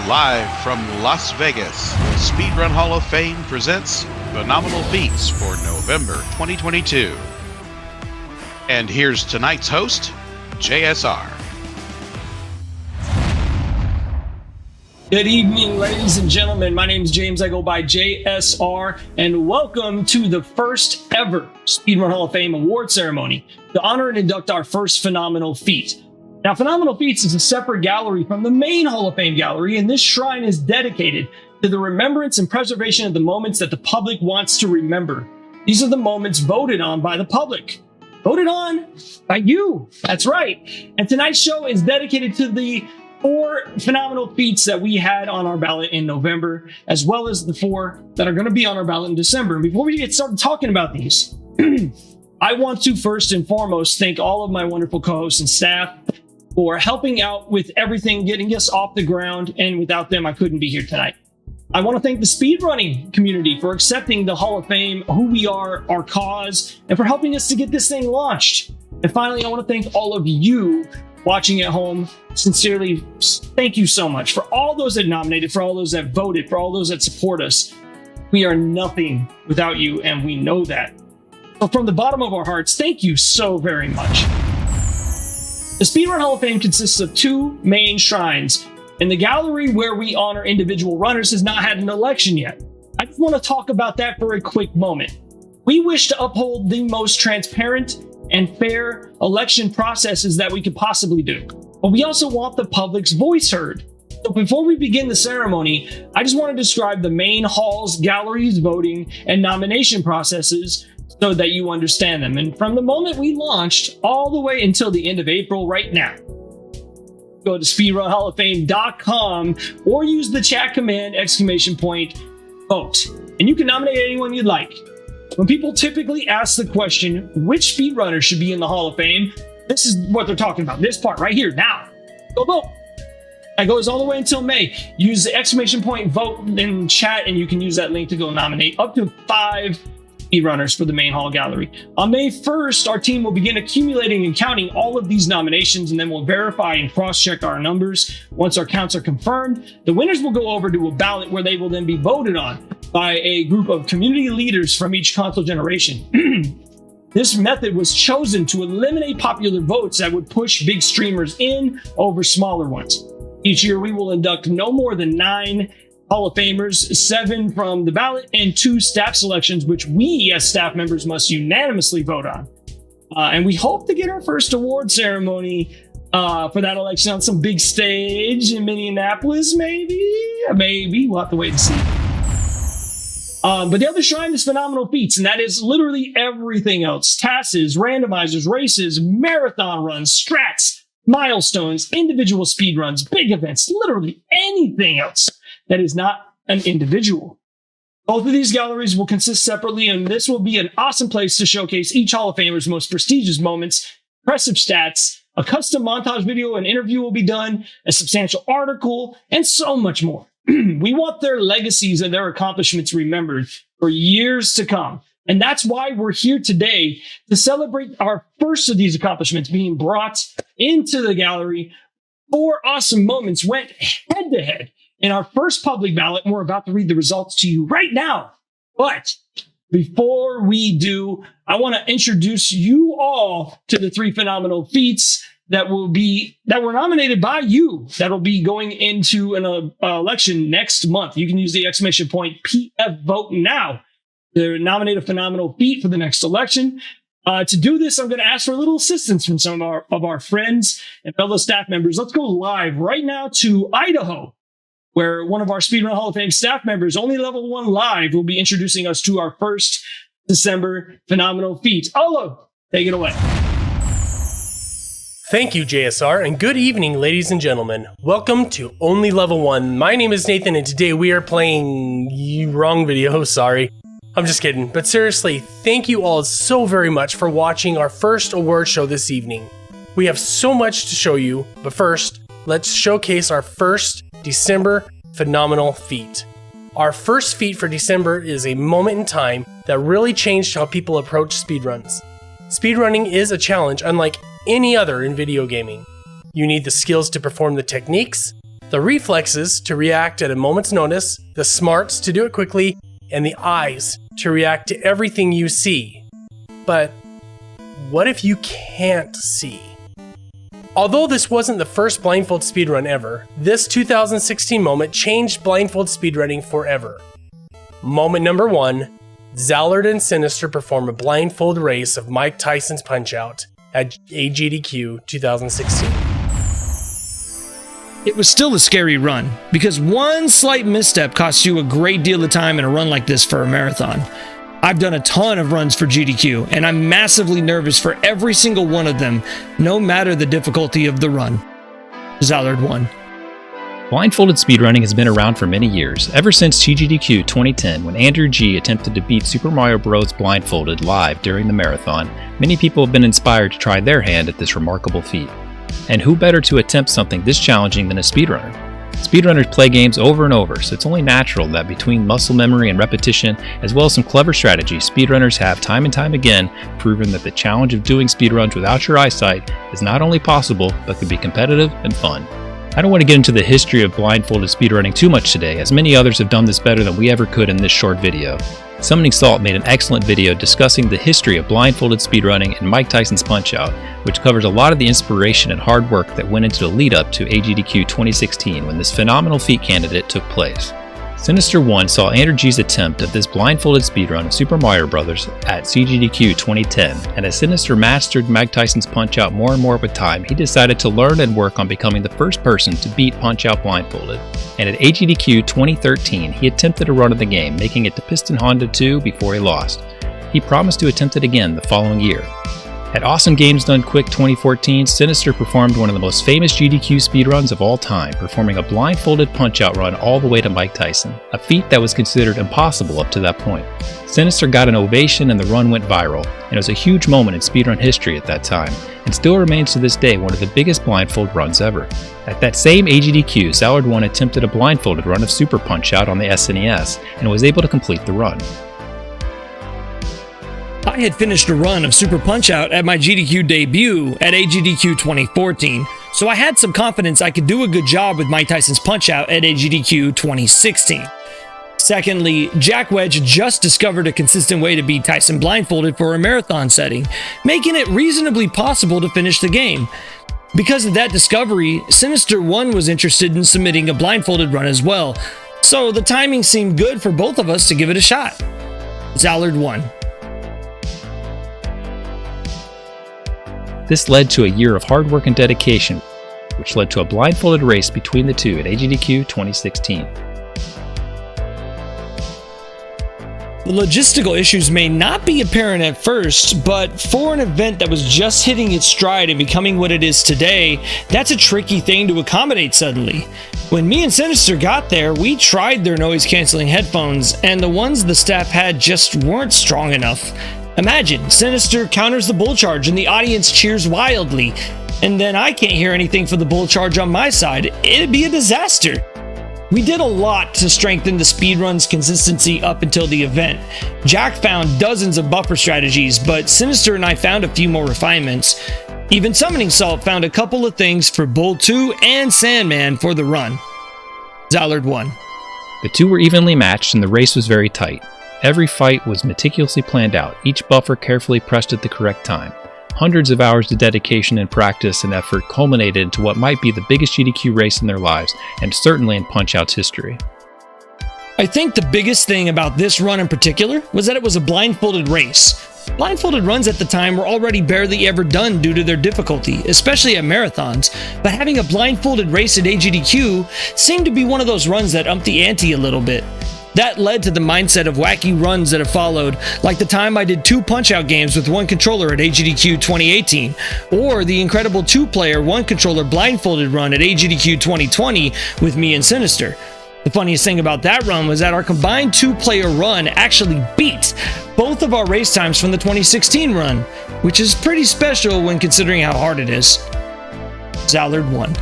Live from Las Vegas, the Speedrun Hall of Fame presents Phenomenal Feats for November 2022. And here's tonight's host, JSR. Good evening, ladies and gentlemen. My name is James. I go by JSR, and welcome to the first ever Speedrun Hall of Fame award ceremony to honor and induct our first Phenomenal Feat. Now, Phenomenal Feats is a separate gallery from the main Hall of Fame gallery, and this shrine is dedicated to the remembrance and preservation of the moments that the public wants to remember. These are the moments voted on by the public. Voted on by you. That's right. And tonight's show is dedicated to the 4 Phenomenal Feats that we had on our ballot in November, as well as the 4 that are going to be on our ballot in December. And before we get started talking about these, I want to first and foremost thank all of my wonderful co-hosts and staff for helping out with everything, getting us off the ground, and without them, I couldn't be here tonight. I want to thank the speedrunning community for accepting the Hall of Fame, who we are, our cause, and for helping us to get this thing launched. And finally, I want to thank all of you watching at home. Sincerely, thank you so much for all those that nominated, for all those that voted, for all those that support us. We are nothing without you, and we know that. So from the bottom of our hearts, thank you so very much. The Speedrun Hall of Fame consists of 2 main shrines, and the gallery where we honor individual runners has not had an election yet. I just want to talk about that for a quick moment. We wish to uphold the most transparent and fair election processes that we could possibly do, but we also want the public's voice heard. So before we begin the ceremony, I just want to describe the main hall's gallery's voting and nomination processes so that you understand them. And from the moment we launched all the way until the end of April right now, go to speedrunhalloffame.com or use the chat command !vote. And you can nominate anyone you'd like. When people typically ask the question, which speedrunner should be in the Hall of Fame, this is what they're talking about. This part right here, now. Go vote. That goes all the way until May. Use the ! vote in chat, and you can use that link to go nominate up to 5 speedrunners for the main hall gallery. On May 1st, our team will begin accumulating and counting all of these nominations, and then we'll verify and cross-check our numbers. Once our counts are confirmed, the winners will go over to a ballot where they will then be voted on by a group of community leaders from each console generation. This method was chosen to eliminate popular votes that would push big streamers in over smaller ones. Each year, we will induct no more than 9 Hall of Famers, 7 from the ballot, and 2 staff selections, which we as staff members must unanimously vote on. And we hope to get our first award ceremony for that election on some big stage in Minneapolis, maybe? Maybe. We'll have to wait and see. But the other shrine is Phenomenal Feats, and that is literally everything else. TASes, randomizers, races, marathon runs, strats, milestones, individual speed runs, big events, literally anything else that is not an individual. Both of these galleries will consist separately, and this will be an awesome place to showcase each Hall of Famer's most prestigious moments, impressive stats, a custom montage video and interview will be done, a substantial article, and so much more. We want their legacies and their accomplishments remembered for years to come. And that's why we're here today to celebrate our first of these accomplishments being brought into the gallery. 4 awesome moments went head to head in our first public ballot, and we're about to read the results to you right now. But before we do, I want to introduce you all to the 3 Phenomenal Feats that were nominated by you, that'll be going into an election next month. You can use the ! PF vote now to nominate a Phenomenal Feat for the next election. To do this, I'm going to ask for a little assistance from some of our friends and fellow staff members. Let's go live right now to Idaho, where one of our Speedrun Hall of Fame staff members, only level 1 live, will be introducing us to our first December Phenomenal Feat. Olo, take it away. Thank you, JSR, and good evening, ladies and gentlemen. Welcome to Only Level 1. My name is Nathan, and today we are playing... Wrong video, sorry. I'm just kidding, but seriously, thank you all so very much for watching our first award show this evening. We have so much to show you, but first, let's showcase our first December Phenomenal Feat. Our first feat for December is a moment in time that really changed how people approach speedruns. Speedrunning is a challenge unlike any other in video gaming. You need the skills to perform the techniques, The reflexes to react at a moment's notice, the smarts to do it quickly, and the eyes to react to everything you see. But what if you can't see? Although this wasn't the first blindfold speedrun ever, this 2016 moment changed blindfold speedrunning forever. Moment number 1, Zallard and Sinister perform a blindfold race of Mike Tyson's Punch-Out at AGDQ 2016. It was still a scary run, because one slight misstep costs you a great deal of time in a run like this for a marathon. I've done a ton of runs for GDQ, and I'm massively nervous for every single one of them, no matter the difficulty of the run. Zallard won. Blindfolded speedrunning has been around for many years, ever since GDQ 2010 when Andrew G attempted to beat Super Mario Bros. Blindfolded live during the marathon. Many people have been inspired to try their hand at this remarkable feat. And who better to attempt something this challenging than a speedrunner? Speedrunners play games over and over, so it's only natural that between muscle memory and repetition, as well as some clever strategies, speedrunners have time and time again proven that the challenge of doing speedruns without your eyesight is not only possible, but can be competitive and fun. I don't want to get into the history of blindfolded speedrunning too much today, as many others have done this better than we ever could in this short video. Summoning Salt made an excellent video discussing the history of blindfolded speedrunning and Mike Tyson's Punch-Out, which covers a lot of the inspiration and hard work that went into the lead-up to AGDQ 2016 when this phenomenal feat candidate took place. Sinister 1 saw Andrew G's attempt of this blindfolded speedrun of Super Mario Bros. At CGDQ 2010, and as Sinister mastered Mike Tyson's Punch-Out more and more with time, he decided to learn and work on becoming the first person to beat Punch-Out blindfolded. And at AGDQ 2013, he attempted a run of the game, making it to Piston Honda 2 before he lost. He promised to attempt it again the following year. At Awesome Games Done Quick 2014, Sinister performed one of the most famous GDQ speedruns of all time, performing a blindfolded Punch-Out run all the way to Mike Tyson, a feat that was considered impossible up to that point. Sinister got an ovation and the run went viral, and it was a huge moment in speedrun history at that time, and still remains to this day one of the biggest blindfold runs ever. At that same AGDQ, Zallard 1 attempted a blindfolded run of Super Punch-Out on the SNES, and was able to complete the run. I had finished a run of Super Punch-Out at my GDQ debut at AGDQ 2014, so I had some confidence I could do a good job with Mike Tyson's Punch-Out at AGDQ 2016. Secondly, Jack Wedge just discovered a consistent way to beat Tyson blindfolded for a marathon setting, making it reasonably possible to finish the game. Because of that discovery, Sinister 1 was interested in submitting a blindfolded run as well, so the timing seemed good for both of us to give it a shot. Zallard won. This led to a year of hard work and dedication, which led to a blindfolded race between the two at AGDQ 2016. The logistical issues may not be apparent at first, but for an event that was just hitting its stride and becoming what it is today, that's a tricky thing to accommodate suddenly. When me and Sinister got there, we tried their noise-canceling headphones, and the ones the staff had just weren't strong enough. Imagine, Sinister counters the bull charge and the audience cheers wildly, and then I can't hear anything for the bull charge on my side. It'd be a disaster. We did a lot to strengthen the speedrun's consistency up until the event. Jack found dozens of buffer strategies, but Sinister and I found a few more refinements. Even Summoning Salt found a couple of things for Bull 2 and Sandman for the run. Zallard won. The two were evenly matched and the race was very tight. Every fight was meticulously planned out, each buffer carefully pressed at the correct time. Hundreds of hours of dedication and practice and effort culminated into what might be the biggest GDQ race in their lives, and certainly in Punch-Out's history. I think the biggest thing about this run in particular was that it was a blindfolded race. Blindfolded runs at the time were already barely ever done due to their difficulty, especially at marathons, but having a blindfolded race at AGDQ seemed to be one of those runs that upped the ante a little bit. That led to the mindset of wacky runs that have followed, like the time I did 2 Punch-Out games with one controller at AGDQ 2018, or the incredible 2-player, 1-controller blindfolded run at AGDQ 2020 with me and Sinister. The funniest thing about that run was that our combined 2-player run actually beat both of our race times from the 2016 run, which is pretty special when considering how hard it is. Zallard won.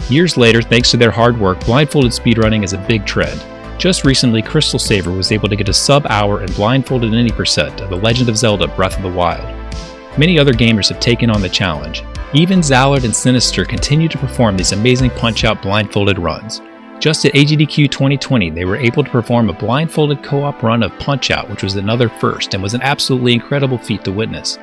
Years later, thanks to their hard work, blindfolded speedrunning is a big trend. Just recently, Crystal Saver was able to get a sub-hour and blindfolded in any percent of The Legend of Zelda Breath of the Wild. Many other gamers have taken on the challenge. Even Zallard and Sinister continue to perform these amazing punch-out blindfolded runs. Just at AGDQ 2020, they were able to perform a blindfolded co-op run of Punch-Out, which was another first and was an absolutely incredible feat to witness.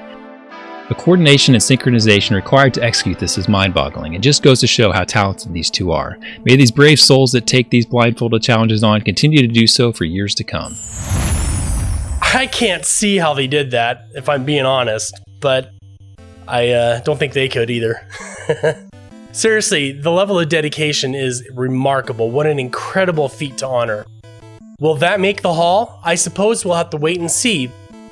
The coordination and synchronization required to execute this is mind-boggling and just goes to show how talented these two are. May these brave souls that take these blindfolded challenges on continue to do so for years to come. I can't see how they did that, if I'm being honest, but I don't think they could either. Seriously, the level of dedication is remarkable. What an incredible feat to honor. Will that make the hall? I suppose we'll have to wait and see.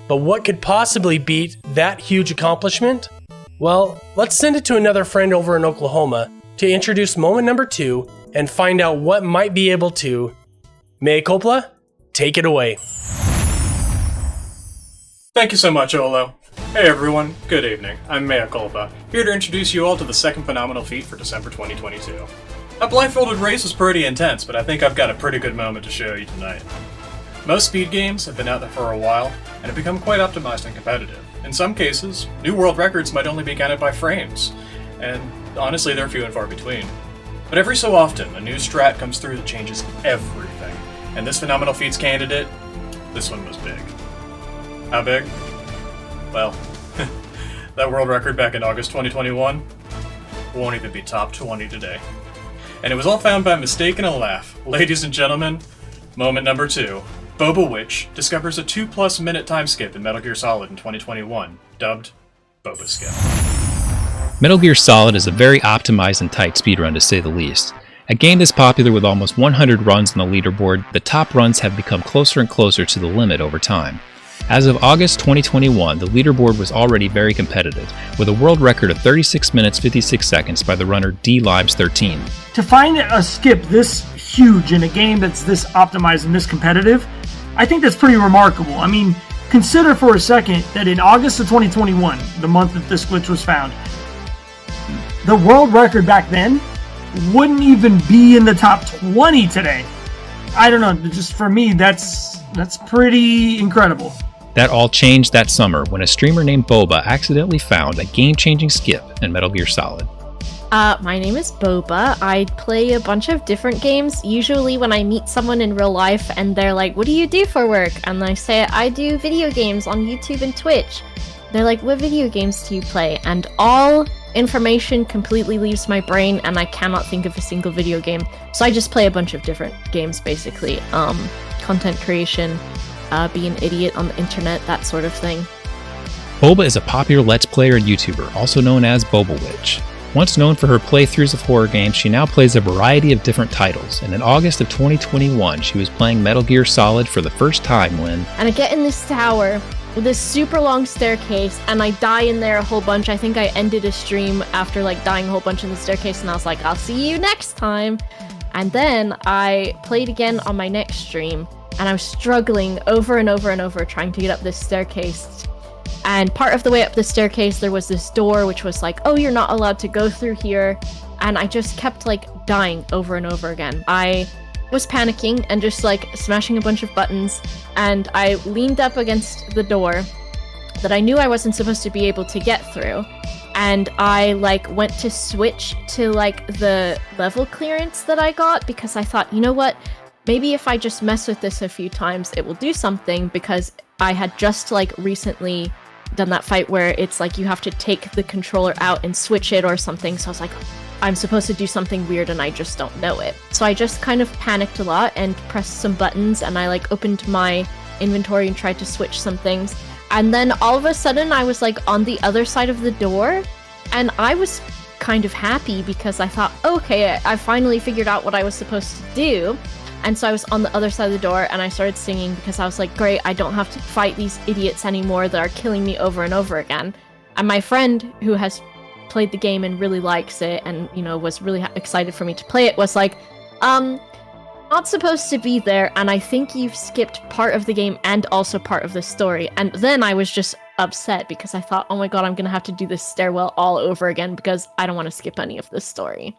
But what could possibly beat that huge accomplishment? Well, let's send it to another friend over in Oklahoma to introduce moment number 2 and find out what might be able to. Mea culpa, take it away. Thank you so much, Olo. Hey everyone, good evening. I'm Mea culpa, here to introduce you all to the second phenomenal feat for December 2022. That blindfolded race was pretty intense, but I think I've got a pretty good moment to show you tonight. Most speed games have been out there for a while, and have become quite optimized and competitive. In some cases, new world records might only be counted by frames, and honestly they're few and far between. But every so often, a new strat comes through that changes everything, and this phenomenal feats candidate, this one was big. How big? Well, that world record back in August 2021 won't even be top 20 today. And it was all found by mistake and a laugh. Ladies and gentlemen, moment number 2. Boba Witch discovers a 2+ minute time skip in Metal Gear Solid in 2021, dubbed Boba Skip. Metal Gear Solid is a very optimized and tight speedrun to say the least. A game this popular with almost 100 runs on the leaderboard, the top runs have become closer and closer to the limit over time. As of August 2021, the leaderboard was already very competitive, with a world record of 36 minutes 56 seconds by the runner D-Libes13. To find a skip this huge in a game that's this optimized and this competitive, I think that's pretty remarkable. I mean, consider for a second that in August of 2021, the month that this glitch was found, the world record back then wouldn't even be in the top 20 today. I don't know, just for me, that's pretty incredible. That all changed that summer when a streamer named Boba accidentally found a game-changing skip in Metal Gear Solid. My name is Boba. I play a bunch of different games, usually when I meet someone in real life and they're like, what do you do for work? And I say, I do video games on YouTube and Twitch. They're like, what video games do you play? And all information completely leaves my brain and I cannot think of a single video game. So I just play a bunch of different games, basically. Content creation, be an idiot on the internet, that sort of thing. Boba is a popular Let's Player and YouTuber, also known as Boba Witch. Once known for her playthroughs of horror games, she now plays a variety of different titles, and in August of 2021, she was playing Metal Gear Solid for the first time when... And I get in this tower with this super long staircase, and I die in there a whole bunch. I think I ended a stream after dying a whole bunch in the staircase, and I was like, I'll see you next time. And then I played again on my next stream, and I was struggling over and over and over trying to get up this staircase. And part of the way up the staircase, there was this door which was like, oh, you're not allowed to go through here. And I just kept dying over and over again. I was panicking and just smashing a bunch of buttons. And I leaned up against the door that I knew I wasn't supposed to be able to get through. And I went to switch to the level clearance that I got because I thought, you know what? Maybe if I just mess with this a few times, it will do something, because I had just recently done that fight where it's you have to take the controller out and switch it or something. So I was like, I'm supposed to do something weird and I just don't know it. So I just kind of panicked a lot and pressed some buttons, and I opened my inventory and tried to switch some things. And then all of a sudden I was on the other side of the door, and I was kind of happy because I thought, okay, I finally figured out what I was supposed to do. And so I was on the other side of the door and I started singing because I was like, great, I don't have to fight these idiots anymore that are killing me over and over again. And my friend, who has played the game and really likes it and, was really excited for me to play it, was like, not supposed to be there, and I think you've skipped part of the game and also part of the story. And then I was just upset because I thought, oh my god, I'm gonna have to do this stairwell all over again because I don't want to skip any of this story.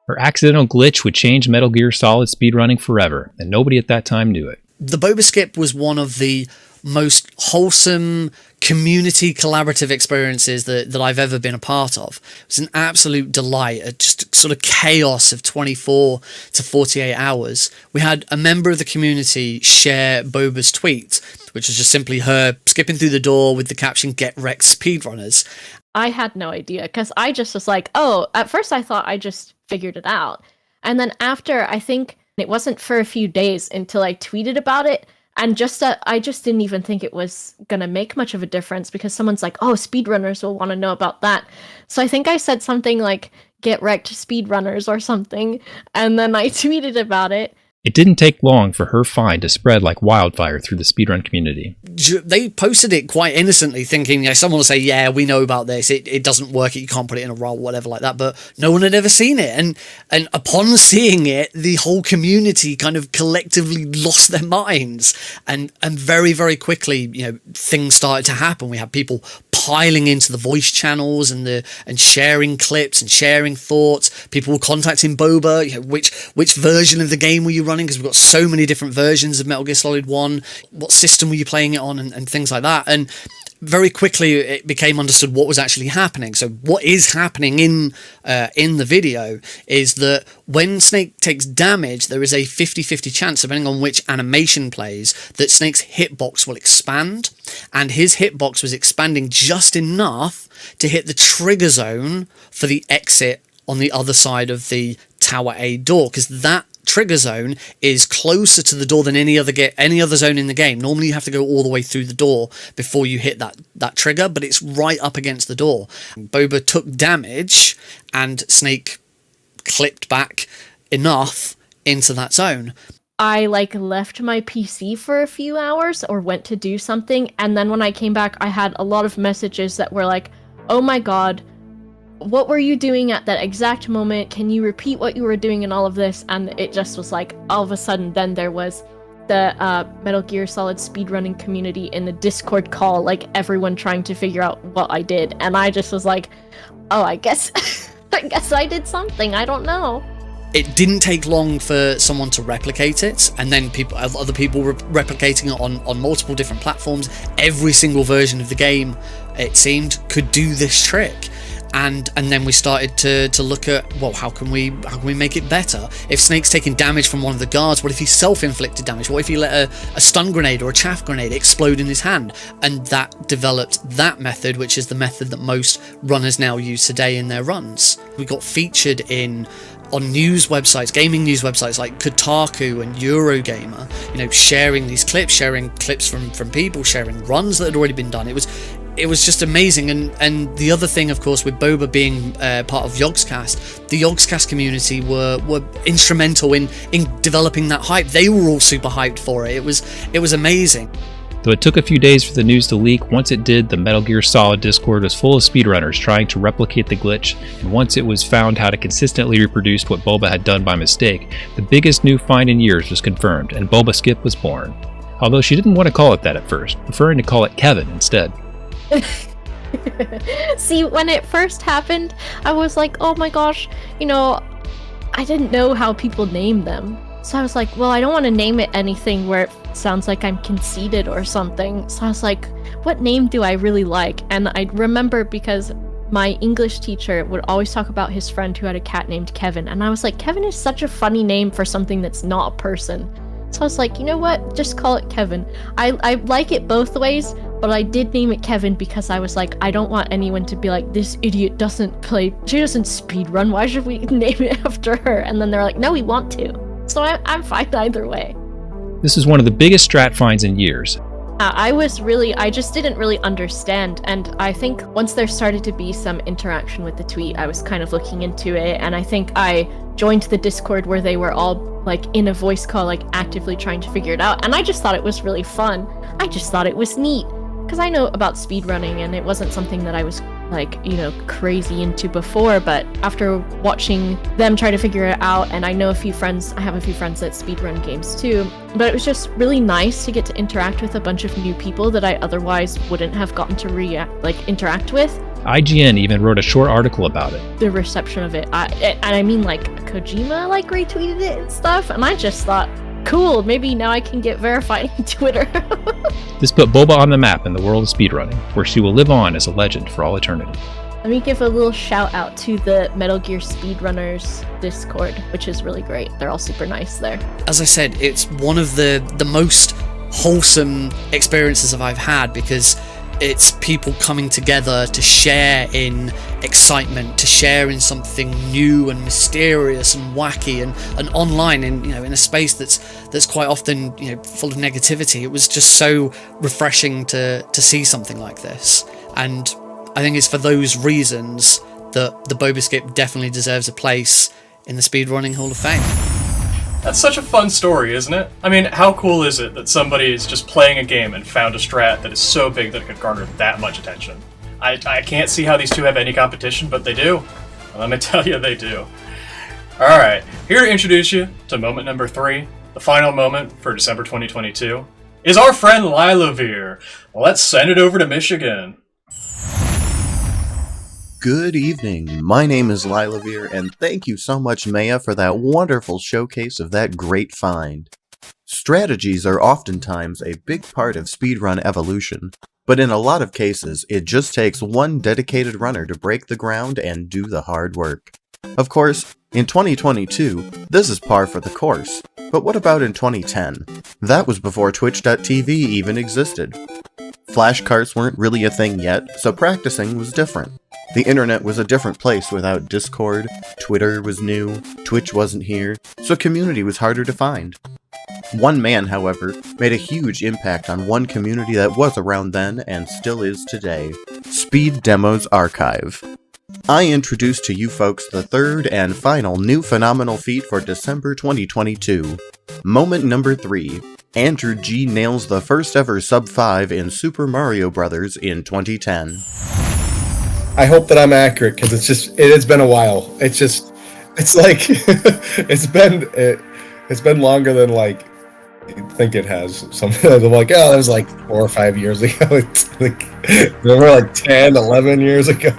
Her accidental glitch would change Metal Gear Solid speedrunning forever, and nobody at that time knew it. The Boba Skip was one of the most wholesome, community collaborative experiences that I've ever been a part of. It was an absolute delight, just sort of chaos of 24 to 48 hours. We had a member of the community share Boba's tweet, which was just simply her skipping through the door with the caption, "Get wrecked speedrunners." I had no idea, because I just was like, oh, at first I thought I just figured it out. And then after, I think it wasn't for a few days until I tweeted about it. And I just didn't even think it was going to make much of a difference, because someone's like, oh, speedrunners will want to know about that. So I think I said something like, "Get wrecked speedrunners" or something. And then I tweeted about it. It didn't take long for her find to spread like wildfire through the speedrun community. They posted it quite innocently, thinking, someone will say, yeah, we know about this, it doesn't work, you can't put it in a role, whatever like that, but no one had ever seen it. And upon seeing it, the whole community kind of collectively lost their minds. And very, very quickly, things started to happen. We had people piling into the voice channels and sharing clips and sharing thoughts. People were contacting Boba, which version of the game were you running, because we've got so many different versions of Metal Gear Solid 1, what system were you playing it on, and things like that. And very quickly it became understood what was actually happening. So what is happening in the video is that when Snake takes damage, there is a 50-50 chance, depending on which animation plays, that Snake's hitbox will expand, and his hitbox was expanding just enough to hit the trigger zone for the exit on the other side of the Tower A door, because that trigger zone is closer to the door than any other zone in the game. Normally you have to go all the way through the door before you hit that trigger, but it's right up against the door. Boba took damage and Snake clipped back enough into that zone. I left my PC for a few hours or went to do something, and then when I came back I had a lot of messages that were like, "Oh my god, what were you doing at that exact moment? Can you repeat what you were doing and all of this?" And it just was like, all of a sudden, then there was the Metal Gear Solid speedrunning community in the Discord call, everyone trying to figure out what I did. And I just was like, oh, I guess I did something. I don't know. It didn't take long for someone to replicate it, and then other people were replicating it on multiple different platforms. Every single version of the game, it seemed, could do this trick. And then we started to look at, well, how can we make it better? If Snake's taking damage from one of the guards, what if he self-inflicted damage? What if he let a stun grenade or a chaff grenade explode in his hand? And that developed that method, which is the method that most runners now use today in their runs. We got featured on news websites, gaming news websites like Kotaku and Eurogamer, sharing these clips, sharing clips from people, sharing runs that had already been done. It was just amazing. And the other thing, of course, with Boba being part of Yogscast, the Yogscast community were instrumental in developing that hype. They were all super hyped for it. It was amazing. Though it took a few days for the news to leak, once it did, the Metal Gear Solid Discord was full of speedrunners trying to replicate the glitch, and once it was found how to consistently reproduce what Boba had done by mistake, the biggest new find in years was confirmed, and Boba Skip was born. Although she didn't want to call it that at first, preferring to call it Kevin instead. See, when it first happened, I was like, oh my gosh, I didn't know how people name them. So I was like, well, I don't want to name it anything where it sounds like I'm conceited or something. So I was like, what name do I really like? And I remember because my English teacher would always talk about his friend who had a cat named Kevin. And I was like, Kevin is such a funny name for something that's not a person. So I was like, you know what? Just call it Kevin. I like it both ways, but I did name it Kevin because I was like, I don't want anyone to be like, this idiot doesn't speedrun. Why should we name it after her? And then they're like, no, we want to. So I'm fine either way. This is one of the biggest strat finds in years. I just didn't really understand, and I think once there started to be some interaction with the tweet, I was kind of looking into it, and I think I joined the Discord where they were all in a voice call, actively trying to figure it out, and I just thought it was really fun. I just thought it was neat, because I know about speedrunning, and it wasn't something that I was crazy into before, but after watching them try to figure it out, and I have a few friends that speedrun games too, but it was just really nice to get to interact with a bunch of new people that I otherwise wouldn't have gotten to interact with. IGN even wrote a short article about it. The reception of it, Kojima retweeted it and stuff, and I just thought Cool. Maybe now I can get verified on Twitter. This put Boba on the map in the world of speedrunning, where she will live on as a legend for all eternity. Let me give a little shout out to the Metal Gear Speedrunners Discord, which is really great. They're all super nice there. As I said, it's one of the most wholesome experiences that I've had, because it's people coming together to share in excitement, to share in something new and mysterious and wacky, and online in a space that's quite often full of negativity. It was just so refreshing to see something like this, and I think it's for those reasons that the Boba Skip definitely deserves a place in the Speedrunning Hall of Fame. That's such a fun story, isn't it? I mean, how cool is it that somebody is just playing a game and found a strat that is so big that it could garner that much attention? I can't see how these two have any competition, but they do. And let me tell you, they do. Alright, here to introduce you to moment number 3, the final moment for December 2022, is our friend Lila Veer. Let's send it over to Michigan. Good evening, my name is Lila Veer, and thank you so much, Maya, for that wonderful showcase of that great find. Strategies are oftentimes a big part of speedrun evolution, but in a lot of cases, it just takes one dedicated runner to break the ground and do the hard work. Of course, in 2022, this is par for the course, but what about in 2010? That was before Twitch.tv even existed. Flashcards weren't really a thing yet, so practicing was different. The internet was a different place without Discord, Twitter was new, Twitch wasn't here, so community was harder to find. One man, however, made a huge impact on one community that was around then and still is today: Speed Demos Archive. I introduce to you folks the third and final new phenomenal feat for December 2022. Moment number 3. Andrew G nails the first ever sub 5 in Super Mario Bros. In 2010. I hope that I'm accurate, because it's been a while. It's like it's been longer than like you think it has. Something I'm like, oh, that was like 4 or 5 years ago. It's like remember like 10, 11 years ago.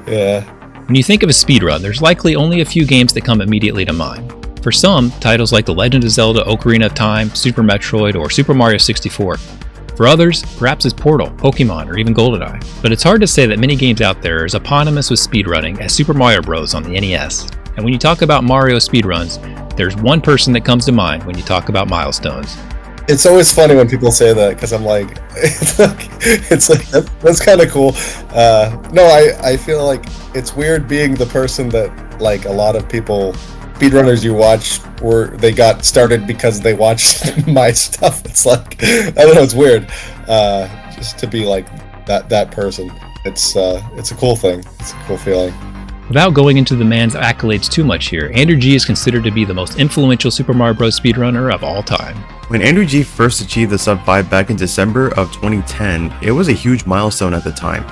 Yeah. When you think of a speedrun, there's likely only a few games that come immediately to mind. For some, titles like The Legend of Zelda Ocarina of Time, Super Metroid, or Super Mario 64. For others, perhaps it's Portal, Pokemon, or even GoldenEye. But it's hard to say that many games out there are as eponymous with speedrunning as Super Mario Bros. On the NES. And when you talk about Mario speedruns, there's one person that comes to mind when you talk about milestones. It's always funny when people say that, because I'm like, it's like that's kind of cool. No, I feel like it's weird being the person that like a lot of people, speedrunners you watch, they got started because they watched my stuff. It's like, I don't know, it's weird. Just to be like that person. It's a cool thing. It's a cool feeling. Without going into the man's accolades too much here, Andrew G is considered to be the most influential Super Mario Bros. Speedrunner of all time. When Andrew G first achieved the sub 5 back in December of 2010, it was a huge milestone at the time.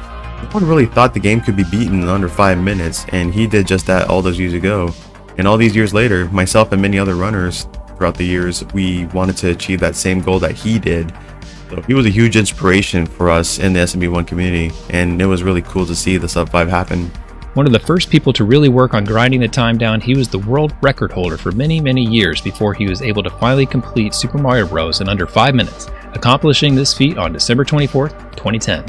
No one really thought the game could be beaten in under 5 minutes, and he did just that all those years ago. And all these years later, myself and many other runners throughout the years, we wanted to achieve that same goal that he did. So he was a huge inspiration for us in the SMB1 community, and it was really cool to see the sub 5 happen. One of the first people to really work on grinding the time down, he was the world record holder for many, many years before he was able to finally complete Super Mario Bros. In under 5 minutes, accomplishing this feat on December 24th, 2010.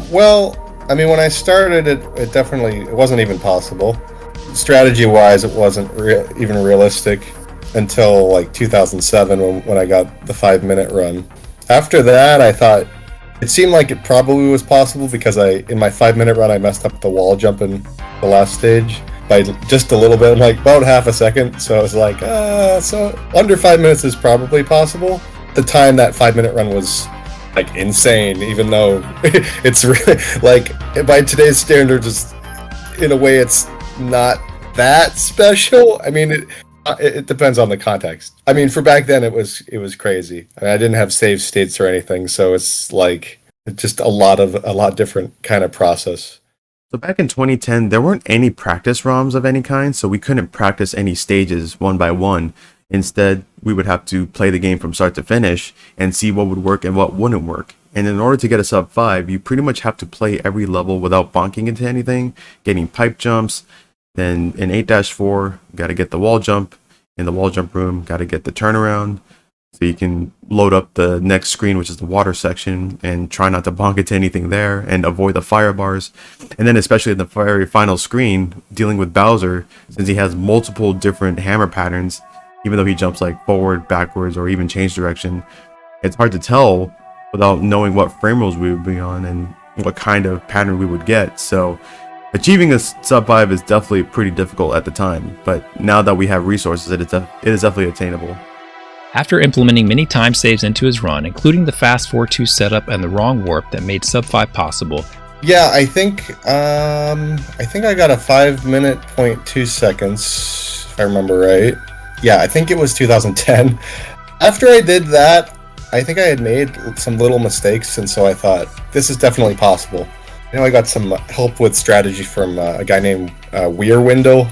Well, I mean, when I started it wasn't even possible. Strategy-wise, it wasn't even realistic until like 2007 when I got the 5 minute run. After that, I thought it seemed like it probably was possible, because in my 5 minute run I messed up the wall jump in the last stage by just a little bit, like about half a second. So I was like, so under 5 minutes is probably possible. At the time, that 5 minute run was like insane, even though it's really like by today's standards, in a way it's not that special. I mean, it depends on the context. I mean, for back then, it was crazy. I mean, I didn't have save states or anything, so it's like just a lot different kind of process. So back in 2010, there weren't any practice ROMs of any kind, so we couldn't practice any stages one by one. Instead, we would have to play the game from start to finish and see what would work and what wouldn't work. And in order to get a sub 5, you pretty much have to play every level without bonking into anything, getting pipe jumps. Then in 8-4, got to get the wall jump. in the wall jump room. Got to get the turnaround so you can load up the next screen, which is the water section, and try not to bonk into anything there and avoid the fire bars. And then especially in the very final screen, dealing with Bowser, since he has multiple different hammer patterns, even though he jumps like forward, backwards, or even change direction, it's hard to tell without knowing what frame rules we would be on and what kind of pattern we would get. So achieving a sub 5 is definitely pretty difficult at the time, but now that we have resources, it is definitely attainable. After implementing many time saves into his run, including the fast 4-2 setup and the wrong warp that made sub 5 possible, Yeah, I think I got a 5-minute, 0.2 seconds, if I remember right. Yeah, I think it was 2010. After I did that, I think I had made some little mistakes, and so I thought, this is definitely possible. I got some help with strategy from a guy named Weir Window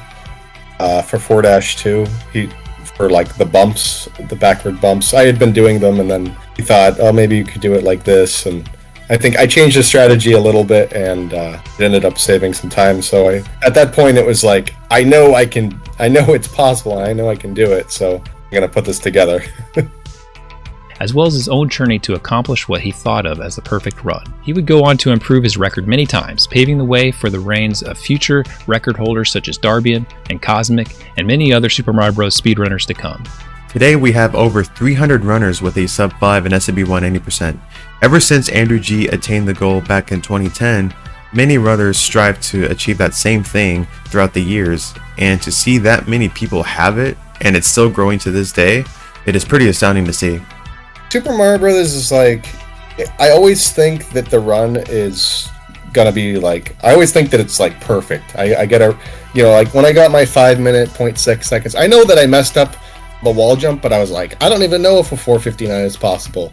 for 4-2. For like the bumps, the backward bumps. I had been doing them, and then he thought, oh, maybe you could do it like this, and I think I changed the strategy a little bit, and it ended up saving some time. So at that point, it was like, I know it's possible, and I know I can do it, so I'm gonna put this together. as well as his own journey to accomplish what he thought of as the perfect run. He would go on to improve his record many times, paving the way for the reigns of future record holders such as Darbian and Cosmic and many other Super Mario Bros. Speedrunners to come. Today we have over 300 runners with a sub 5 and SMB 180%. Ever since Andrew G attained the goal back in 2010, many runners strive to achieve that same thing throughout the years, and to see that many people have it and it's still growing to this day, it is pretty astounding to see. Super Mario Brothers is like, I always think that the run is gonna be like, I always think that it's like perfect. I get a, like when I got my 5-minute 0.6 seconds, I know that I messed up the wall jump, but I was like, I don't even know if a 459 is possible.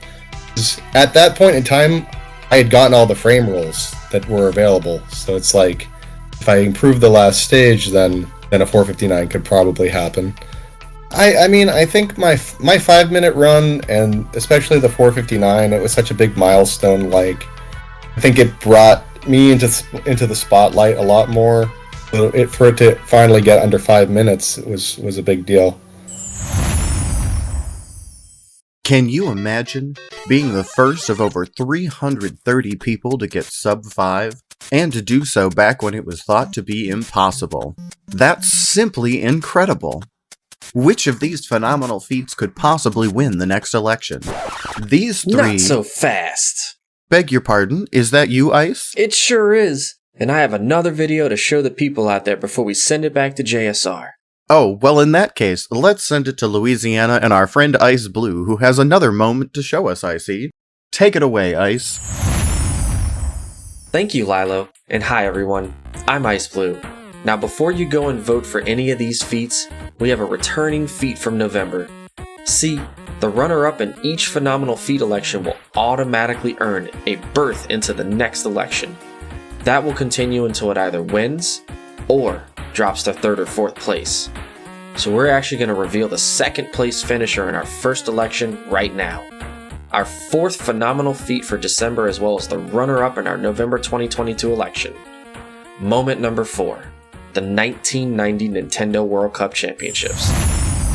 At that point in time, I had gotten all the frame rolls that were available, so it's like, if I improve the last stage, then a 459 could probably happen. I mean, I think my 5-minute run, and especially the 459, it was such a big milestone. Like, I think it brought me into the spotlight a lot more. For it to finally get under 5 minutes, it was a big deal. Can you imagine being the first of over 330 people to get sub 5, and to do so back when it was thought to be impossible? That's simply incredible. Which of these phenomenal feats could possibly win the next election? These three... Not so fast. Beg your pardon, is that you, Ice? It sure is. And I have another video to show the people out there before we send it back to JSR. Oh, well in that case, let's send it to Louisiana and our friend Ice Blue, who has another moment to show us, Icy. Take it away, Ice. Thank you, Lilo. And hi everyone, I'm Ice Blue. Now before you go and vote for any of these feats, we have a returning feat from November. See, the runner-up in each phenomenal feat election will automatically earn a berth into the next election. That will continue until it either wins or drops to 3rd or 4th place. So we're actually going to reveal the 2nd place finisher in our first election right now. Our 4th phenomenal feat for December, as well as the runner-up in our November 2022 election. Moment number 4. The 1990 Nintendo World Cup Championships.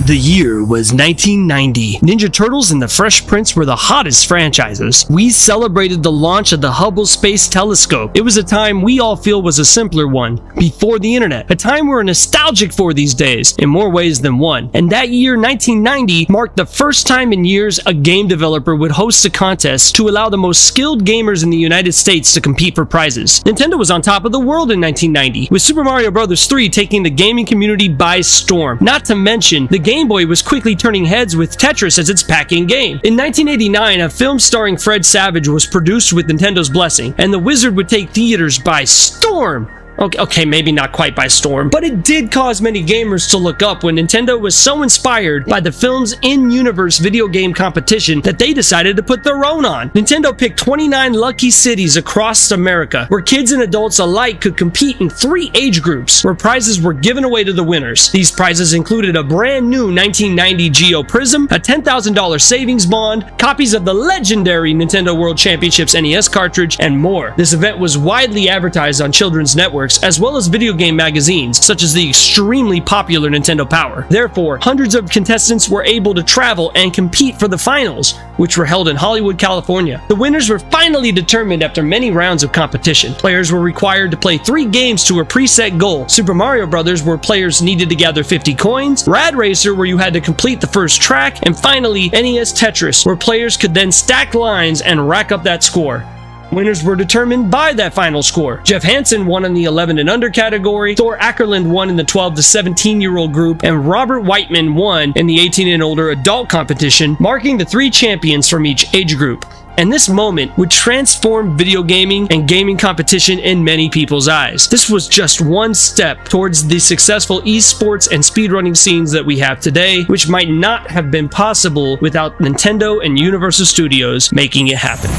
The year was 1990. Ninja Turtles and the Fresh Prince were the hottest franchises. We celebrated the launch of the Hubble Space Telescope. It was a time we all feel was a simpler one, before the internet. A time we're nostalgic for these days, in more ways than one. And that year, 1990, marked the first time in years a game developer would host a contest to allow the most skilled gamers in the United States to compete for prizes. Nintendo was on top of the world in 1990, with Super Mario Bros. 3 taking the gaming community by storm. Not to mention, the Game Boy was quickly turning heads with Tetris as its pack-in game. In 1989, a film starring Fred Savage was produced with Nintendo's blessing, and The Wizard would take theaters by storm. Okay, maybe not quite by storm, but it did cause many gamers to look up when Nintendo was so inspired by the film's in-universe video game competition that they decided to put their own on. Nintendo picked 29 lucky cities across America where kids and adults alike could compete in 3 age groups where prizes were given away to the winners. These prizes included a brand new 1990 Geo Prism, a $10,000 savings bond, copies of the legendary Nintendo World Championships NES cartridge, and more. This event was widely advertised on children's networks networks, as well as video game magazines, such as the extremely popular Nintendo Power. Therefore, hundreds of contestants were able to travel and compete for the finals, which were held in Hollywood, California. The winners were finally determined after many rounds of competition. Players were required to play 3 games to a preset goal. Super Mario Bros., where players needed to gather 50 coins, Rad Racer, where you had to complete the first track, and finally NES Tetris, where players could then stack lines and rack up that score. Winners were determined by that final score. Jeff Hansen won in the 11 and under category, Thor Ackerland won in the 12 to 17-year-old group, and Robert Whiteman won in the 18 and older adult competition, marking the 3 champions from each age group. And this moment would transform video gaming and gaming competition in many people's eyes. This was just one step towards the successful esports and speedrunning scenes that we have today, which might not have been possible without Nintendo and Universal Studios making it happen.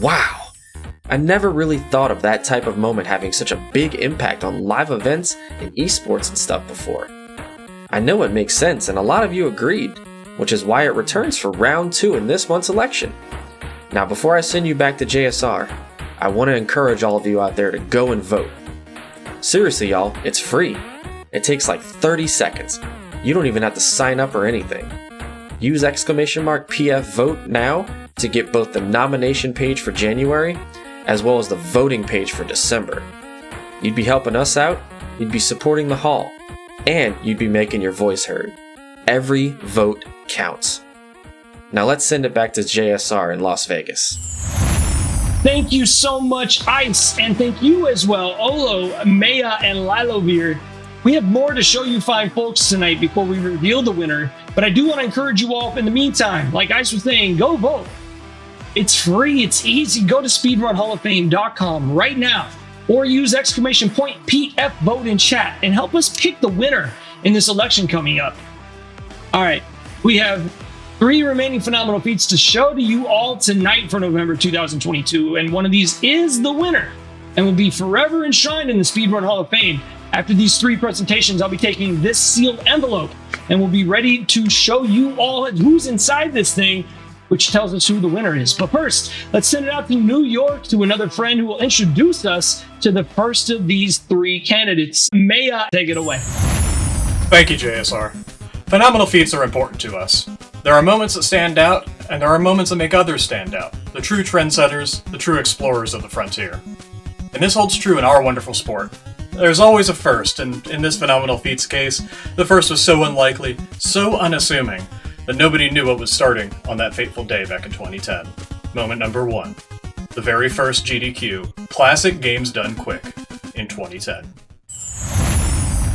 Wow! I never really thought of that type of moment having such a big impact on live events and esports and stuff before. I know it makes sense, and a lot of you agreed, which is why it returns for round 2 in this month's election. Now, before I send you back to JSR, I want to encourage all of you out there to go and vote. Seriously, y'all, it's free. It takes like 30 seconds. You don't even have to sign up or anything. Use !PF vote now to get both the nomination page for January as well as the voting page for December. You'd be helping us out, you'd be supporting the hall, and you'd be making your voice heard. Every vote counts. Now let's send it back to JSR in Las Vegas. Thank you so much, Ice, and thank you as well, Olo, Maya, and Lilovir. We have more to show you fine folks tonight before we reveal the winner, but I do want to encourage you all in the meantime, like Ice was saying, go vote. It's free, it's easy. Go to speedrunhalloffame.com right now, or use !PF vote in chat and help us pick the winner in this election coming up. All right, we have 3 remaining phenomenal feats to show to you all tonight for November 2022, and one of these is the winner and will be forever enshrined in the Speedrun Hall of Fame. After these 3 presentations, I'll be taking this sealed envelope and we'll be ready to show you all who's inside this thing, which tells us who the winner is. But first, let's send it out to New York to another friend who will introduce us to the first of these 3 candidates. Maya, take it away. Thank you, JSR. Phenomenal feats are important to us. There are moments that stand out, and there are moments that make others stand out. The true trendsetters, the true explorers of the frontier. And this holds true in our wonderful sport. There's always a first, and in this phenomenal feats case, the first was so unlikely, so unassuming, that nobody knew what was starting on that fateful day back in 2010. Moment number 1. The very first GDQ, Classic Games Done Quick, in 2010.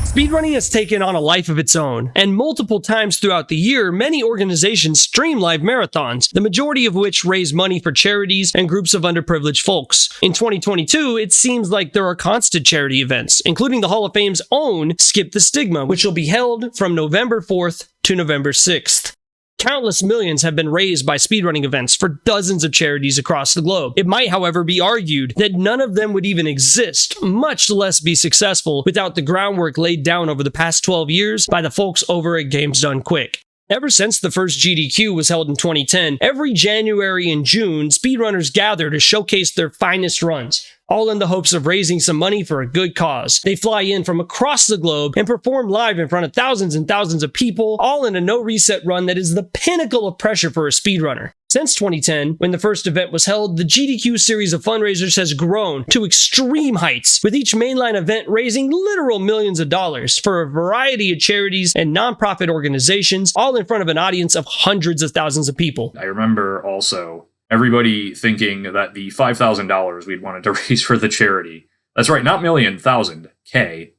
Speedrunning has taken on a life of its own, and multiple times throughout the year, many organizations stream live marathons, the majority of which raise money for charities and groups of underprivileged folks. In 2022, it seems like there are constant charity events, including the Hall of Fame's own Skip the Stigma, which will be held from November 4th to November 6th. Countless millions have been raised by speedrunning events for dozens of charities across the globe. It might, however, be argued that none of them would even exist, much less be successful, without the groundwork laid down over the past 12 years by the folks over at Games Done Quick. Ever since the first GDQ was held in 2010, every January and June, speedrunners gather to showcase their finest runs, all in the hopes of raising some money for a good cause. They fly in from across the globe and perform live in front of thousands and thousands of people, all in a no-reset run that is the pinnacle of pressure for a speedrunner. Since 2010, when the first event was held, the GDQ series of fundraisers has grown to extreme heights, with each mainline event raising literal millions of dollars for a variety of charities and nonprofit organizations, all in front of an audience of hundreds of thousands of people. I remember also everybody thinking that the $5,000 we'd wanted to raise for the charity, that's right, not million, thousand, K,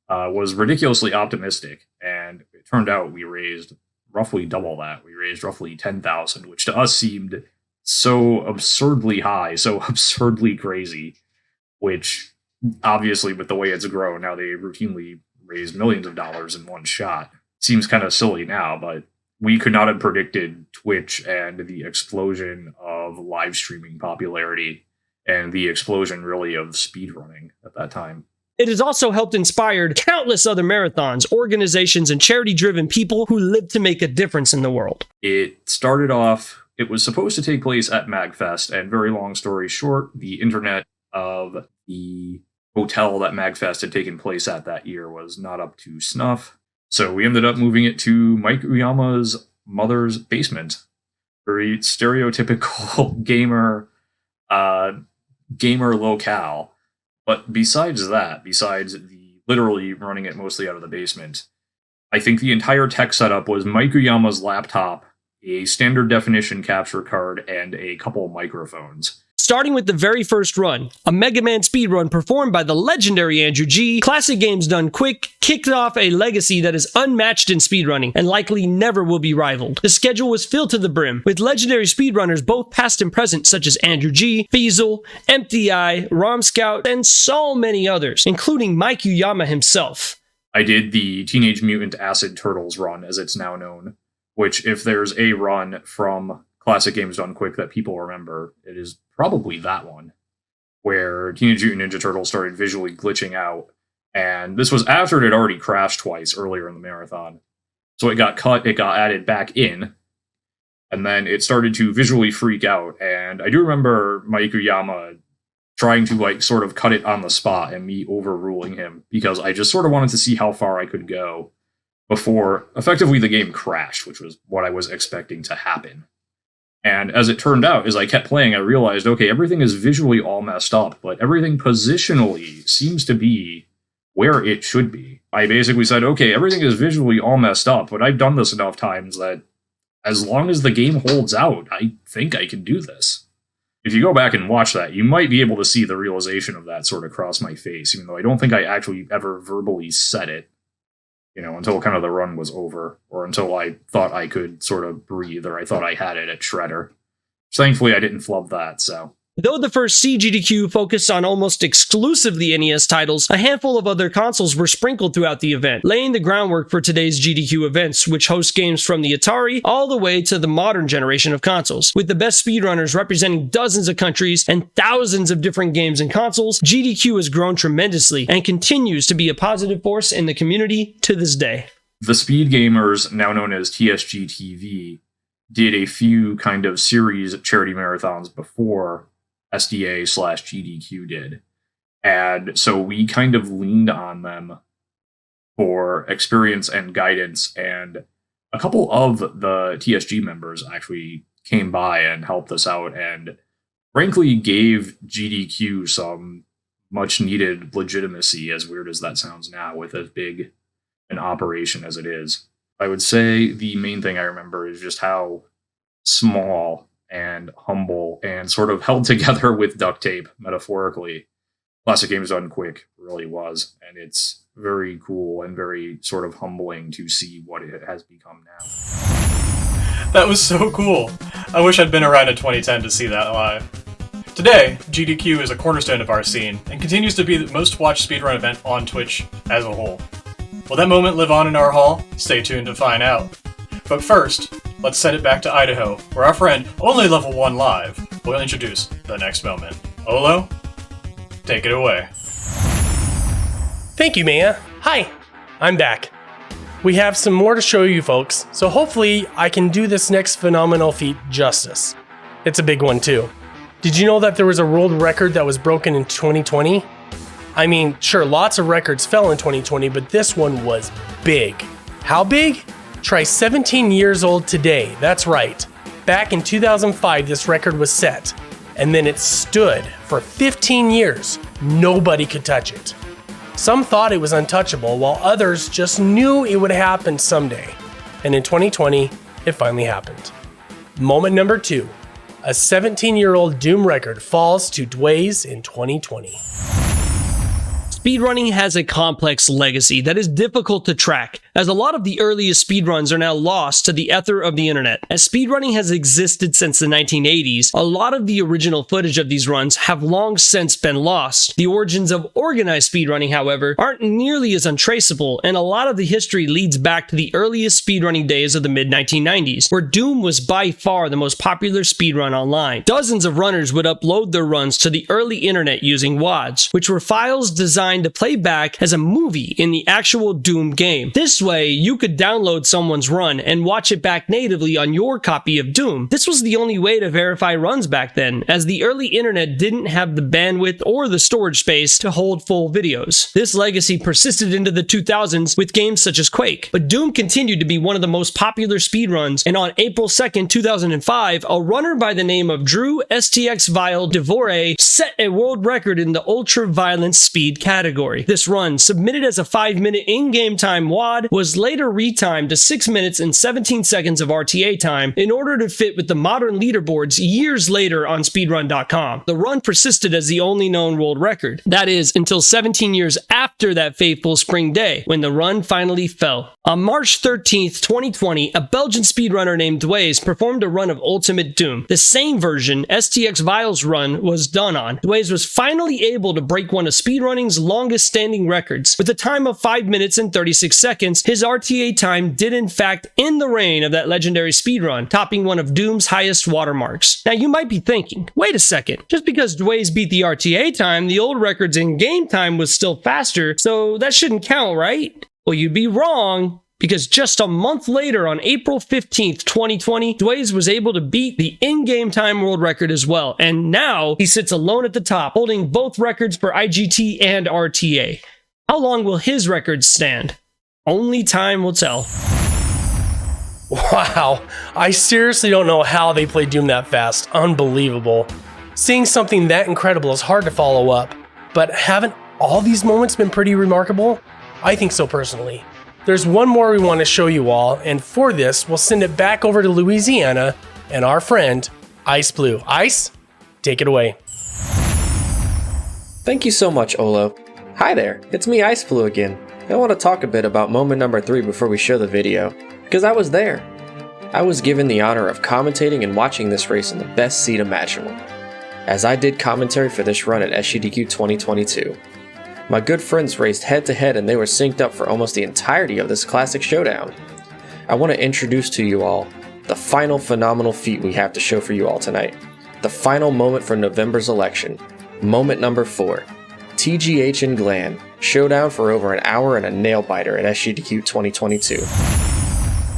was ridiculously optimistic, and it turned out we raised roughly double that. We raised roughly 10,000, which to us seemed so absurdly high, so absurdly crazy, which obviously with the way it's grown, now they routinely raise millions of dollars in one shot. Seems kind of silly now, but we could not have predicted Twitch and the explosion of live streaming popularity and the explosion really of speedrunning at that time. It has also helped inspire countless other marathons, organizations, and charity-driven people who live to make a difference in the world. It started off, it was supposed to take place at MagFest, and very long story short, the internet of the hotel that MagFest had taken place at that year was not up to snuff. So we ended up moving it to Mike Uyama's mother's basement. Very stereotypical gamer locale. But besides that, besides the literally running it mostly out of the basement, I think the entire tech setup was Mike Uyama's laptop, a standard definition capture card, and a couple microphones. Starting with the very first run, a Mega Man speedrun performed by the legendary Andrew G, Classic Games Done Quick kicked off a legacy that is unmatched in speedrunning and likely never will be rivaled. The schedule was filled to the brim, with legendary speedrunners both past and present such as Andrew G, Feasel, Empty Eye, Rom Scout, and so many others, including Mike Uyama himself. I did the Teenage Mutant Acid Turtles run, as it's now known, which if there's a run from Classic Games Done Quick that people remember, it is probably that one, where Teenage Mutant Ninja Turtles started visually glitching out, and this was after it had already crashed twice earlier in the marathon. So it got cut, it got added back in, and then it started to visually freak out, and I do remember Mike Uyama trying to sort of cut it on the spot and me overruling him, because I just sort of wanted to see how far I could go before effectively the game crashed, which was what I was expecting to happen. And as it turned out, as I kept playing, I realized, okay, everything is visually all messed up, but everything positionally seems to be where it should be. I basically said, okay, everything is visually all messed up, but I've done this enough times that as long as the game holds out, I think I can do this. If you go back and watch that, you might be able to see the realization of that sort of cross my face, even though I don't think I actually ever verbally said it, until kind of the run was over, or until I thought I could sort of breathe, or I thought I had it at Shredder. So thankfully I didn't flub that, so. Though the first CGDQ focused on almost exclusively NES titles, a handful of other consoles were sprinkled throughout the event, laying the groundwork for today's GDQ events, which host games from the Atari all the way to the modern generation of consoles. With the best speedrunners representing dozens of countries and thousands of different games and consoles, GDQ has grown tremendously and continues to be a positive force in the community to this day. The Speed Gamers, now known as TSG TV, did a few kind of series charity marathons before SDA/GDQ did. And so we kind of leaned on them for experience and guidance, and a couple of the TSG members actually came by and helped us out and frankly gave GDQ some much needed legitimacy, as weird as that sounds now with as big an operation as it is. I would say the main thing I remember is just how small and humble and sort of held together with duct tape, metaphorically, Classic Games Done Quick really was. And it's very cool and very sort of humbling to see what it has become now. That was so cool. I wish I'd been around in 2010 to see that live. Today, GDQ is a cornerstone of our scene and continues to be the most watched speedrun event on Twitch as a whole. Will that moment live on in our hall? Stay tuned to find out. But first, let's set it back to Idaho, where our friend, Only Level 1 Live, will introduce the next moment. Olo, take it away. Thank you, Maya. Hi, I'm back. We have some more to show you folks, so hopefully I can do this next phenomenal feat justice. It's a big one too. Did you know that there was a world record that was broken in 2020? I mean, sure, lots of records fell in 2020, but this one was big. How big? Try 17 years old today, that's right. Back in 2005, this record was set, and then it stood for 15 years. Nobody could touch it. Some thought it was untouchable, while others just knew it would happen someday. And in 2020, it finally happened. Moment number 2. A 17-year-old Doom record falls to Dway's in 2020. Speedrunning has a complex legacy that is difficult to track, as a lot of the earliest speedruns are now lost to the ether of the internet. As speedrunning has existed since the 1980s, a lot of the original footage of these runs have long since been lost. The origins of organized speedrunning, however, aren't nearly as untraceable, and a lot of the history leads back to the earliest speedrunning days of the mid-1990s, where Doom was by far the most popular speedrun online. Dozens of runners would upload their runs to the early internet using WADs, which were files designed to play back as a movie in the actual Doom game. This This way, you could download someone's run and watch it back natively on your copy of Doom. This was the only way to verify runs back then, as the early internet didn't have the bandwidth or the storage space to hold full videos. This legacy persisted into the 2000s with games such as Quake, but Doom continued to be one of the most popular speedruns, and on April 2nd, 2005, a runner by the name of Drew STX Vile Devore set a world record in the ultra-violent speed category. This run, submitted as a 5-minute in-game time WOD, was later retimed to 6 minutes and 17 seconds of RTA time in order to fit with the modern leaderboards years later on speedrun.com. The run persisted as the only known world record. That is, until 17 years after that fateful spring day, when the run finally fell. On March 13th, 2020, a Belgian speedrunner named Dways performed a run of Ultimate Doom. The same version STX Vile's run was done on. Dways was finally able to break one of speedrunning's longest standing records. With a time of 5 minutes and 36 seconds, his RTA time did in fact end the reign of that legendary speedrun, topping one of Doom's highest watermarks. Now you might be thinking, wait a second, just because Dways beat the RTA time, the old record's in-game time was still faster, so that shouldn't count, right? Well, you'd be wrong, because just a month later, on April 15th, 2020, Dways was able to beat the in-game time world record as well, and now he sits alone at the top, holding both records for IGT and RTA. How long will his records stand? Only time will tell. Wow, I seriously don't know how they played Doom that fast. Unbelievable. Seeing something that incredible is hard to follow up, but haven't all these moments been pretty remarkable? I think so personally. There's one more we want to show you all, and for this, we'll send it back over to Louisiana and our friend, Ice Blue. Ice, take it away. Thank you so much, Olo. Hi there, it's me, Ice Blue again. I want to talk a bit about moment number 3 before we show the video, because I was there. I was given the honor of commentating and watching this race in the best seat imaginable, as I did commentary for this run at SGDQ 2022. My good friends raced head to head and they were synced up for almost the entirety of this classic showdown. I want to introduce to you all the final phenomenal feat we have to show for you all tonight. The final moment for November's election. Moment number 4. TGH and Glan. Showdown for over an hour and a nail biter at SGDQ 2022.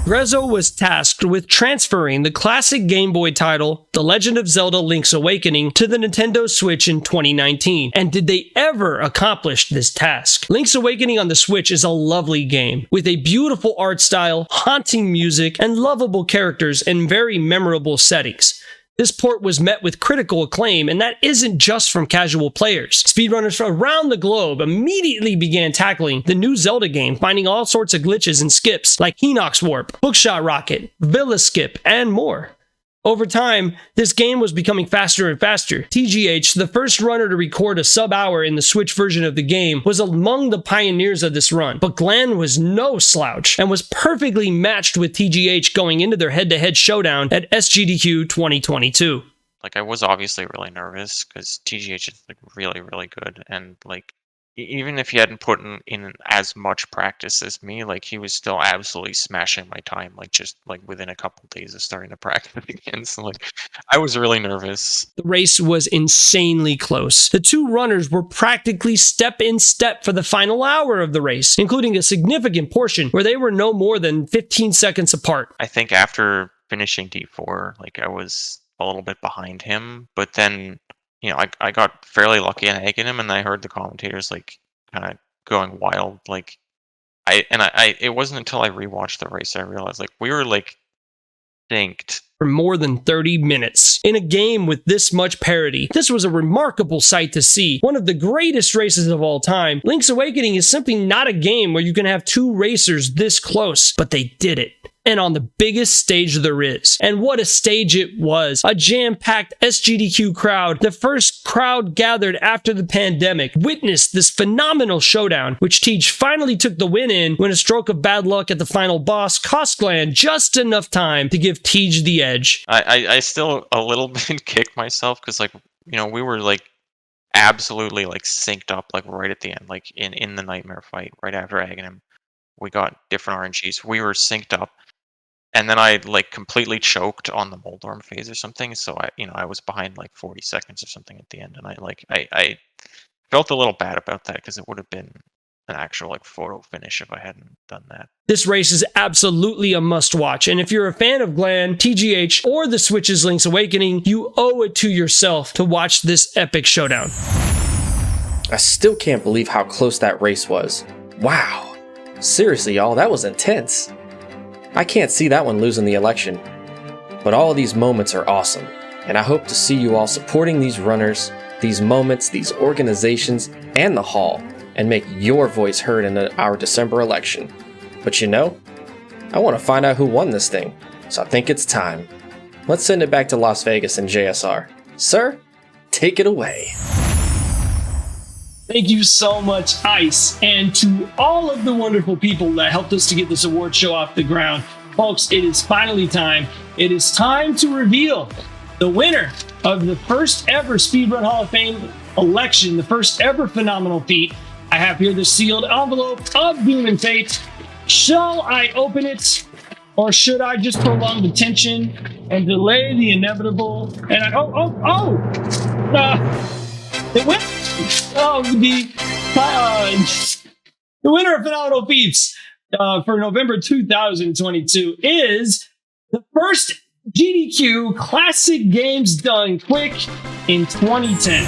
Grezzo was tasked with transferring the classic Game Boy title, The Legend of Zelda Link's Awakening, to the Nintendo Switch in 2019. And did they ever accomplish this task? Link's Awakening on the Switch is a lovely game, with a beautiful art style, haunting music, and lovable characters in very memorable settings. This port was met with critical acclaim, and that isn't just from casual players. Speedrunners from around the globe immediately began tackling the new Zelda game, finding all sorts of glitches and skips like Hinox Warp, Bookshot Rocket, Villa Skip, and more. Over time, this game was becoming faster and faster. TGH, the first runner to record a sub-hour in the Switch version of the game, was among the pioneers of this run, but Glan was no slouch and was perfectly matched with TGH going into their head-to-head showdown at SGDQ 2022. Like, I was obviously really nervous because TGH is like really, really good, and like even if he hadn't put in as much practice as me, like he was still absolutely smashing my time, like just like within a couple days of starting to practice again. So like I was really nervous. The race was insanely close. The two runners were practically step in step for the final hour of the race, including a significant portion where they were no more than 15 seconds apart. I think after finishing D4, like I was a little bit behind him, but then I got fairly lucky in egging him, and I heard the commentators like kind of going wild. Like it wasn't until I rewatched the race I realized like we were like synced for more than 30 minutes in a game with this much parity. This was a remarkable sight to see. One of the greatest races of all time. Link's Awakening is simply not a game where you can have two racers this close, but they did it. And on the biggest stage there is. And what a stage it was. A jam-packed SGDQ crowd, the first crowd gathered after the pandemic, witnessed this phenomenal showdown, which Tej finally took the win in when a stroke of bad luck at the final boss cost Glan just enough time to give Tej the edge. I still a little bit kick myself because like, we were like absolutely like synced up like right at the end, like in the nightmare fight, right after egging him. We got different RNGs. We were synced up. And then I like completely choked on the Moldorm phase or something, so I was behind like 40 seconds or something at the end, and I felt a little bad about that because it would have been an actual like photo finish if I hadn't done that. This race is absolutely a must-watch, and if you're a fan of Glan, TGH, or the Switch's Link's Awakening, you owe it to yourself to watch this epic showdown. I still can't believe how close that race was. Wow. Seriously, y'all, that was intense. I can't see that one losing the election. But all of these moments are awesome, and I hope to see you all supporting these runners, these moments, these organizations, and the Hall, and make your voice heard in our December election. But you know, I want to find out who won this thing, so I think it's time. Let's send it back to Las Vegas and JSR. Sir, take it away. Thank you so much, Ice, and to all of the wonderful people that helped us to get this award show off the ground. Folks, it is finally time. It is time to reveal the winner of the first ever Speedrun Hall of Fame election, the first ever phenomenal feat. I have here the sealed envelope of Doom and Fate. Shall I open it, or should I just prolong the tension and delay the inevitable? And the winner of Phenomenal Feats for November 2022 is the first GDQ Classic Games Done Quick in 2010.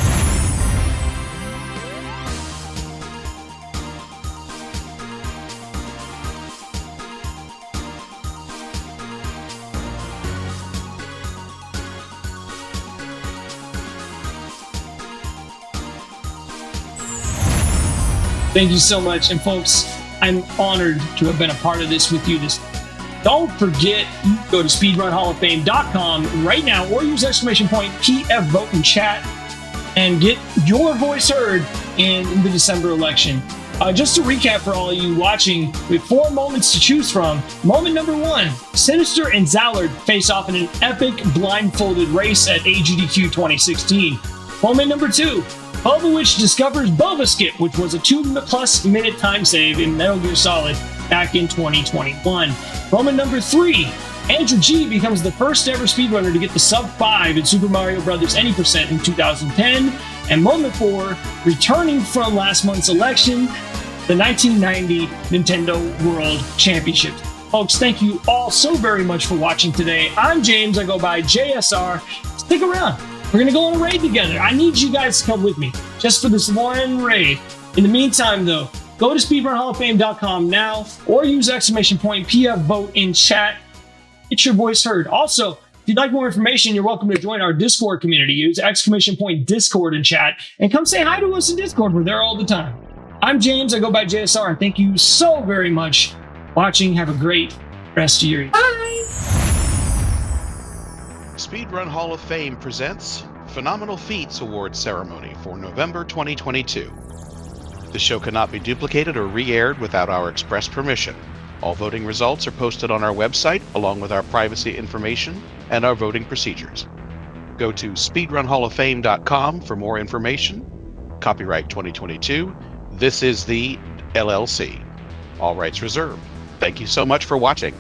Thank you so much. And folks, I'm honored to have been a part of this with you. Don't forget, go to speedrunhalloffame.com right now or use !PF vote in chat and get your voice heard in the December election. Just to recap for all of you watching, we have 4 moments to choose from. Moment number 1, Sinister and Zallard face off in an epic blindfolded race at AGDQ 2016. Moment number 2, Bubblewitch discovers Boba Skip, which was a 2+ minute time save in Metal Gear Solid back in 2021. Moment number 3, Andrew G becomes the first ever speedrunner to get the sub 5 in Super Mario Bros. Any percent in 2010. And moment 4, returning from last month's election, the 1990 Nintendo World Championships. Folks, thank you all so very much for watching today. I'm James, I go by JSR. Stick around. We're going to go on a raid together. I need you guys to come with me just for this one raid. In the meantime, though, go to speedrunhalloffame.com now or use !PF vote in chat. Get your voice heard. Also, if you'd like more information, you're welcome to join our Discord community. Use !Discord in chat and come say hi to us in Discord. We're there all the time. I'm James. I go by JSR. And thank you so very much for watching. Have a great rest of your evening. Bye. Speedrun Hall of Fame presents Phenomenal Feats Award Ceremony for November 2022. The show cannot be duplicated or re-aired without our express permission. All voting results are posted on our website along with our privacy information and our voting procedures. Go to speedrunhalloffame.com for more information. Copyright 2022. This is the LLC. All rights reserved. Thank you so much for watching.